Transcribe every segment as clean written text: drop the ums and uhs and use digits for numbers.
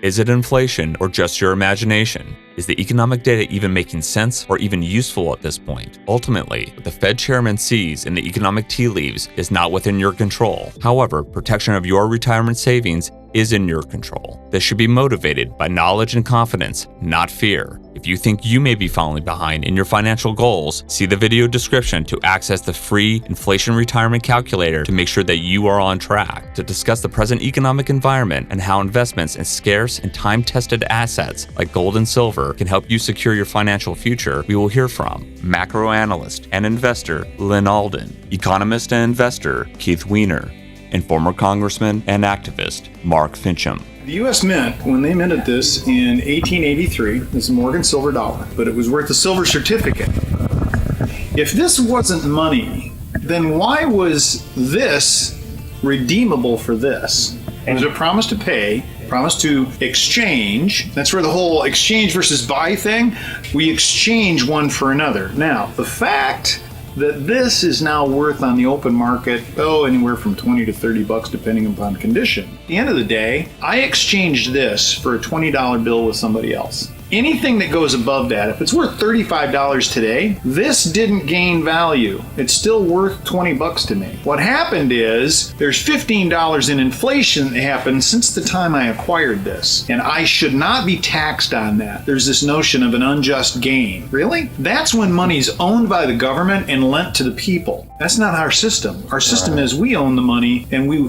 Is it inflation or just your imagination? Is the economic data even making sense or even useful at this point? Ultimately, what the Fed chairman sees in the economic tea leaves is not within your control. However, protection of your retirement savings is in your control. This should be motivated by knowledge and confidence, not fear. If you think you may be falling behind in your financial goals, see the video description to access the free Inflation Retirement Calculator to make sure that you are on track. To discuss the present economic environment and how investments in scarce and time-tested assets like gold and silver can help you secure your financial future, we will hear from macro analyst and investor Lyn Alden, economist and investor Keith Weiner, and former congressman and activist Mark Finchem. The U.S. Mint, when they minted this in 1883, this is a Morgan silver dollar, but it was worth a silver certificate. If this wasn't money, then why was this redeemable for this? Was it a promise to pay, promise to exchange? That's where the whole exchange versus buy thing, we exchange one for another. Now, the fact that this is now worth on the open market, anywhere from 20 to 30 bucks depending upon condition. At the end of the day, I exchanged this for a $20 bill with somebody else. Anything that goes above that, if it's worth $35 today, this didn't gain value. It's still worth 20 bucks to me. What happened is there's $15 in inflation that happened since the time I acquired this, and I should not be taxed on that. There's this notion of an unjust gain. Really? That's when money's owned by the government and lent to the people. That's not our system. Our system is we own the money and we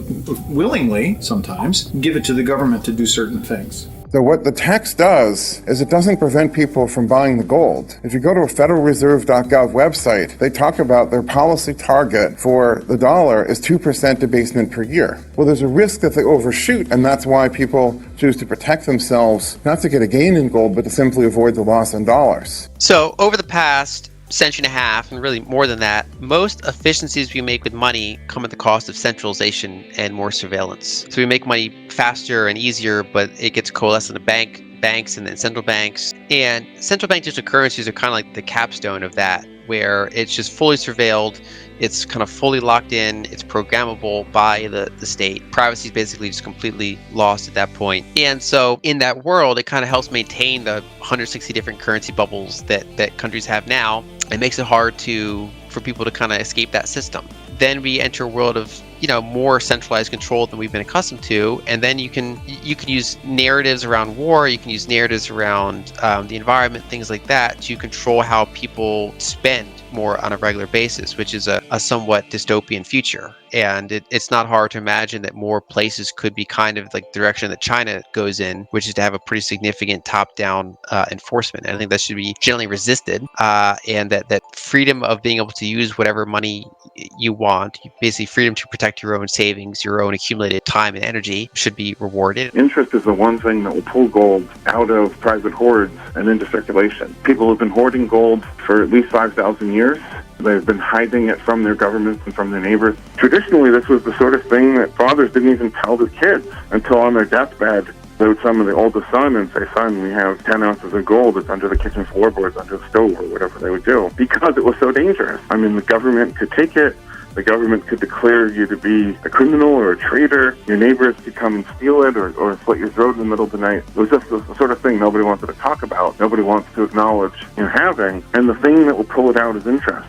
willingly, sometimes, give it to the government to do certain things. So what the tax does is it doesn't prevent people from buying the gold. If you go to a federalreserve.gov website, they talk about their policy target for the dollar is 2% debasement per year. Well, there's a risk that they overshoot, and that's why people choose to protect themselves, not to get a gain in gold, but to simply avoid the loss in dollars. So over the past century and a half, and really more than that, most efficiencies we make with money come at the cost of centralization and more surveillance. So we make money faster and easier, but it gets coalesced into banks and then central banks. And central bank digital currencies are kind of like the capstone of that, where it's just fully surveilled, it's kind of fully locked in, it's programmable by the state. Privacy is basically just completely lost at that point. And so in that world, it kind of helps maintain the 160 different currency bubbles that countries have now. It makes it hard for people to kind of escape that system. Then we enter a world of more centralized control than we've been accustomed to, and then you can use narratives around war, you can use narratives around the environment, things like that, to control how people spend more on a regular basis, which is a somewhat dystopian future. And it's not hard to imagine that more places could be kind of like the direction that China goes in, which is to have a pretty significant top-down enforcement. And I think that should be generally resisted, and that freedom of being able to use whatever money you want, basically freedom to protect your own savings, your own accumulated time and energy, should be rewarded. Interest is the one thing that will pull gold out of private hoards and into circulation. People have been hoarding gold for at least 5,000 years. They've been hiding it from their governments and from their neighbors. Traditionally, this was the sort of thing that fathers didn't even tell their kids until on their deathbed. They would summon the oldest son and say, "Son, we have 10 ounces of gold. It's under the kitchen floorboards, under the stove," or whatever they would do, because it was so dangerous. I mean, the government could take it. The government could declare you to be a criminal or a traitor. Your neighbors could come and steal it or slit your throat in the middle of the night. It was just the sort of thing nobody wanted to talk about, nobody wants to acknowledge having. And the thing that will pull it out is interest.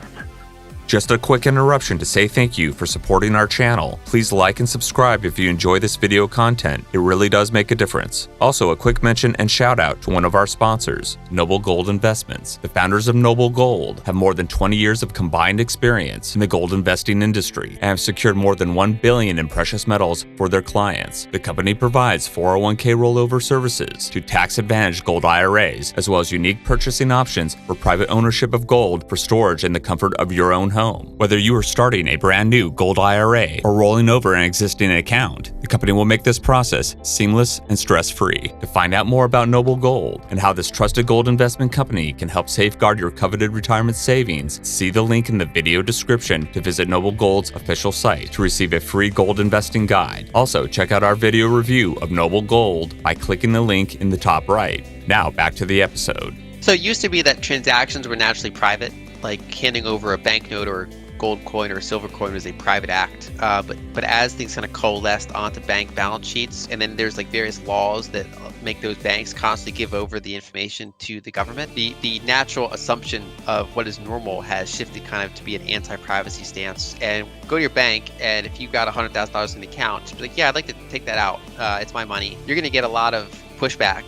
Just a quick interruption to say thank you for supporting our channel. Please like and subscribe if you enjoy this video content. It really does make a difference. Also, a quick mention and shout out to one of our sponsors, Noble Gold Investments. The founders of Noble Gold have more than 20 years of combined experience in the gold investing industry and have secured more than $1 billion in precious metals for their clients. The company provides 401k rollover services to tax-advantaged gold IRAs, as well as unique purchasing options for private ownership of gold for storage in the comfort of your own home. Whether you are starting a brand new gold IRA or rolling over an existing account, the company will make this process seamless and stress-free. To find out more about Noble Gold and how this trusted gold investment company can help safeguard your coveted retirement savings, see the link in the video description to visit Noble Gold's official site to receive a free gold investing guide. Also, check out our video review of Noble Gold by clicking the link in the top right. Now, back to the episode. So it used to be that transactions were naturally private, like handing over a banknote or gold coin or a silver coin was a private act. But as things kind of coalesced onto bank balance sheets, and then there's like various laws that make those banks constantly give over the information to the government, the natural assumption of what is normal has shifted kind of to be an anti-privacy stance. And go to your bank, and if you've got $100,000 in the account, just be like, yeah, I'd like to take that out. It's my money. You're going to get a lot of pushback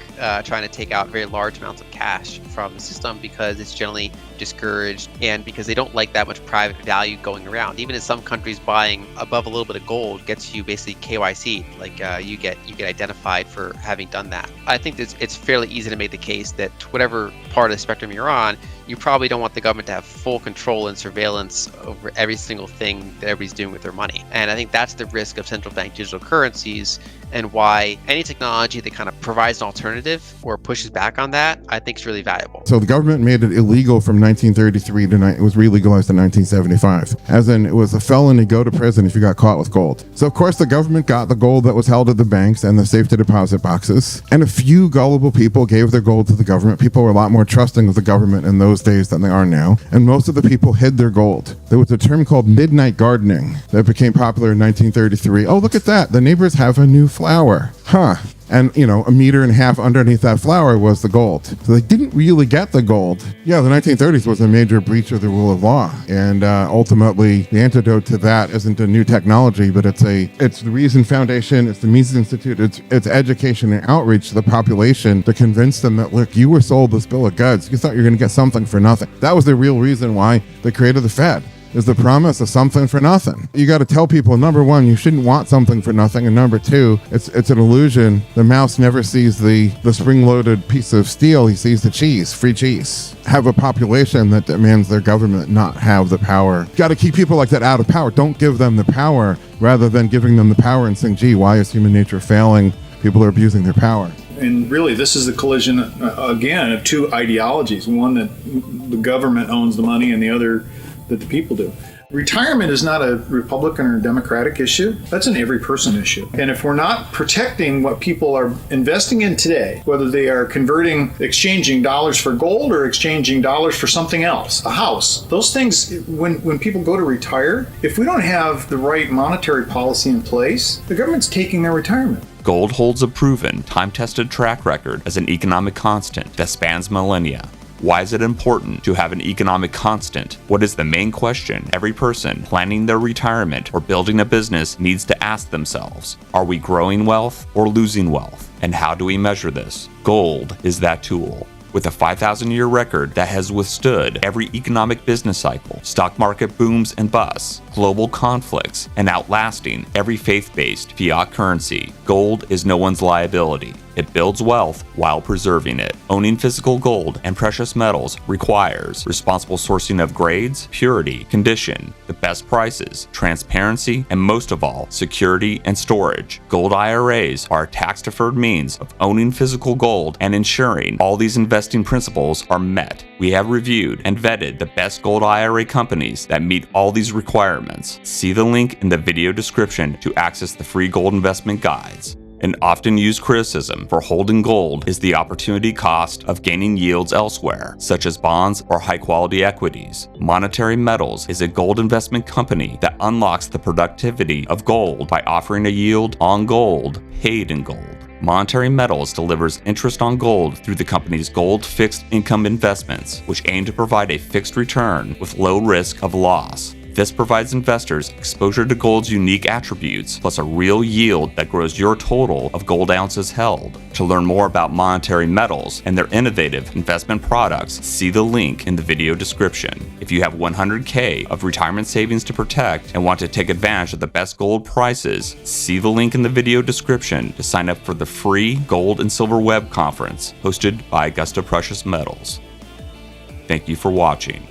trying to take out very large amounts of cash from the system because it's generally discouraged and because they don't like that much private value going around. Even in some countries, buying above a little bit of gold gets you basically KYC, like you get identified for having done that. I think it's fairly easy to make the case that whatever part of the spectrum you're on, you probably don't want the government to have full control and surveillance over every single thing that everybody's doing with their money. And I think that's the risk of central bank digital currencies, and why any technology that kind of provides an alternative or pushes back on that, I think is really valuable. So the government made it illegal from 1933 to it was re-legalized in 1975. As in, it was a felony, go to prison if you got caught with gold. So of course the government got the gold that was held at the banks and the safe to deposit boxes. And a few gullible people gave their gold to the government. People were a lot more trusting of the government in those days than they are now. And most of the people hid their gold. There was a term called midnight gardening that became popular in 1933. Oh, look at that. The neighbors have a new flower. Huh. And, a meter and a half underneath that flower was the gold. So they didn't really get the gold. Yeah, the 1930s was a major breach of the rule of law. And ultimately, the antidote to that isn't a new technology, but it's the Reason Foundation, it's the Mises Institute, it's education and outreach to the population to convince them that, look, you were sold this bill of goods. You thought you were going to get something for nothing. That was the real reason why they created the Fed. Is the promise of something for nothing. You got to tell people, number one, you shouldn't want something for nothing, and number two, it's an illusion. The mouse never sees the spring-loaded piece of steel. He sees the cheese, free cheese. Have a population that demands their government not have the power. Got to keep people like that out of power. Don't give them the power, rather than giving them the power and saying, gee, why is human nature failing? People are abusing their power. And really, this is the collision, again, of two ideologies. One that the government owns the money, and the other that the people do. Retirement is not a Republican or Democratic issue. That's an every person issue. And if we're not protecting what people are investing in today, whether they are exchanging dollars for gold or exchanging dollars for something else, a house, those things, when people go to retire, if we don't have the right monetary policy in place, the government's taking their retirement. Gold holds a proven, time-tested track record as an economic constant that spans millennia. Why is it important to have an economic constant? What is the main question every person planning their retirement or building a business needs to ask themselves? Are we growing wealth or losing wealth? And how do we measure this? Gold is that tool. With a 5,000-year record that has withstood every economic business cycle, stock market booms and busts, global conflicts, and outlasting every faith-based fiat currency, gold is no one's liability. It builds wealth while preserving it. Owning physical gold and precious metals requires responsible sourcing of grades, purity, condition, the best prices, transparency, and most of all, security and storage. Gold IRAs are a tax-deferred means of owning physical gold and ensuring all these investing principles are met. We have reviewed and vetted the best gold IRA companies that meet all these requirements. See the link in the video description to access the free gold investment guides. An often used criticism for holding gold is the opportunity cost of gaining yields elsewhere, such as bonds or high-quality equities. Monetary Metals is a gold investment company that unlocks the productivity of gold by offering a yield on gold paid in gold. Monetary Metals delivers interest on gold through the company's gold fixed income investments, which aim to provide a fixed return with low risk of loss. This provides investors exposure to gold's unique attributes, plus a real yield that grows your total of gold ounces held. To learn more about Monetary Metals and their innovative investment products, see the link in the video description. If you have $100K of retirement savings to protect and want to take advantage of the best gold prices, see the link in the video description to sign up for the free Gold and Silver Web Conference hosted by Augusta Precious Metals. Thank you for watching.